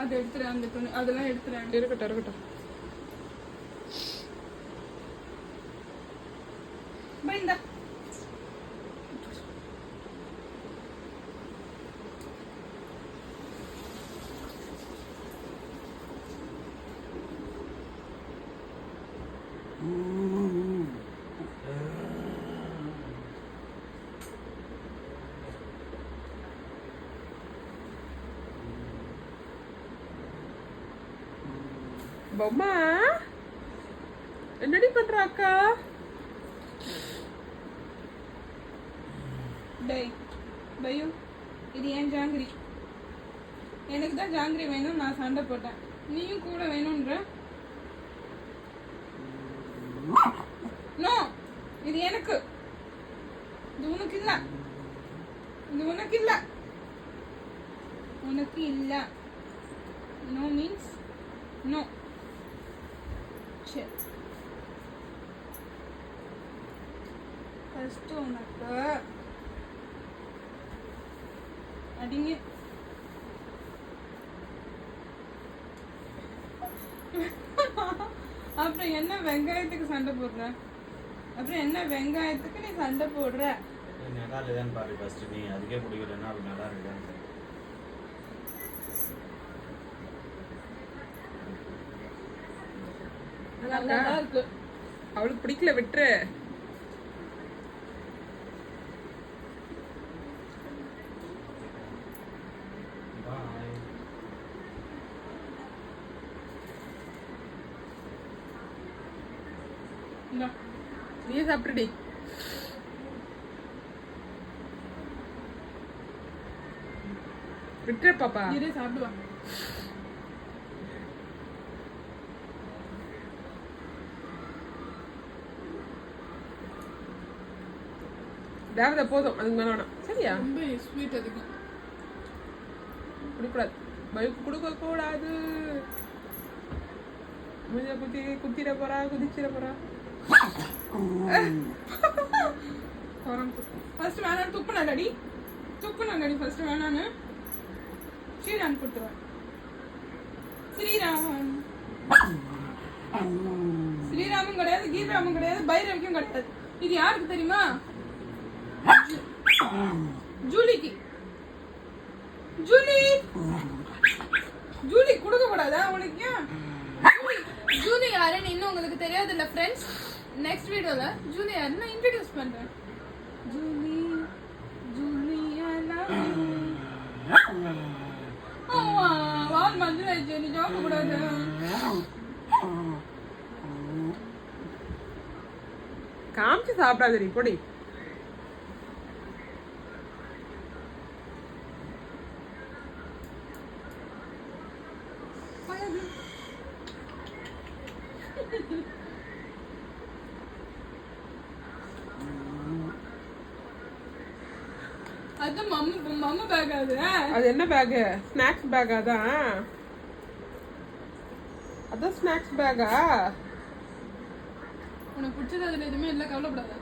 அது எடுத்துறேன், அந்த துணி அதெல்லாம் எடுத்துறேன். இருக்கட்டும் இருக்கட்டும். இந்த பொம்மா என்னடி பண்ற அக்கா? டேய் பையு, இது ஏன் ஜாங்கிரி? எனக்கு தான் ஜாங்கிரி வேணும், நான் சண்டை போட்டேன். நீயும் கூட வேணும்ன்ற. நோ, இது எனக்கு. இது உனக்கு இல்ல. இது உனக்கு இல்ல. உனக்கு இல்ல. No means no. சரி, ஃபர்ஸ்ட் உனக்கு அடிங்க. அப்புறம் என்ன வெங்காயத்துக்கு சண்டை போடுற? அப்புறம் என்ன வெங்காயத்துக்கு நீ சண்டை போடுற? நல்லா இல்லையான்னு பாரு ஃபர்ஸ்ட். நீ அதுக்கே பிடிக்கலன்னா அது நல்லா இருக்குதான்னு. நல்லா இருக்கு. அவளுக்கு பிடிக்கல, விட்டுரு. நீ சாப்பிடுடி. விட்டுரு பாப்பா. இரு சாப்பிடுவா. தேவதை போதும், அதுக்கு மேல வேணாம். சரியா? ரொம்ப ஸ்வீட் அதிகம். குடிக்கூடாது, பைக்கு கொடுக்க கூடாது. முஞ்ச குத்திட போறா, குதிச்சிட போறா. ஃபர்ஸ்ட் வேணான்னு துப்புனாடி. துப்புனாடி ஃபர்ஸ்ட் வேணான்னு. ஸ்ரீராம் கொடுத்துருவேன். ஸ்ரீராம் ஸ்ரீராமும் கிடையாது, கீராமும் கிடையாது, பைரவிக்கும் கிடையாது. இது யாருக்கு தெரியுமா? ஜூலிக்கு. ஜூலி ஜூலி கொடுக்க கூடாதா உனக்கு? ஜூலி யாருன்னு இன்னும் உங்களுக்கு தெரியாது இல்ல ஃப்ரெண்ட்ஸ். நெக்ஸ்ட் வீடியோல ஜூலி யாருன்னு நான் இன்ட்ரோடியூஸ் பண்றேன். Julie Julie I love you. வால் மஞ்சள் ஆயிடுச்சு, நீ ஜோக்க கூடாது. காமிச்சு சாப்பிடாதடி, பொடி. அது மம்மு பேக். அது என்ன பேக்? ஸ்நாக்ஸ் பேக்கா? அதான் ஸ்நாக்ஸ் பேக்கா? உனக்கு பிடிச்சது அதுல எதுவுமே இல்லை, கவலைப்படாத.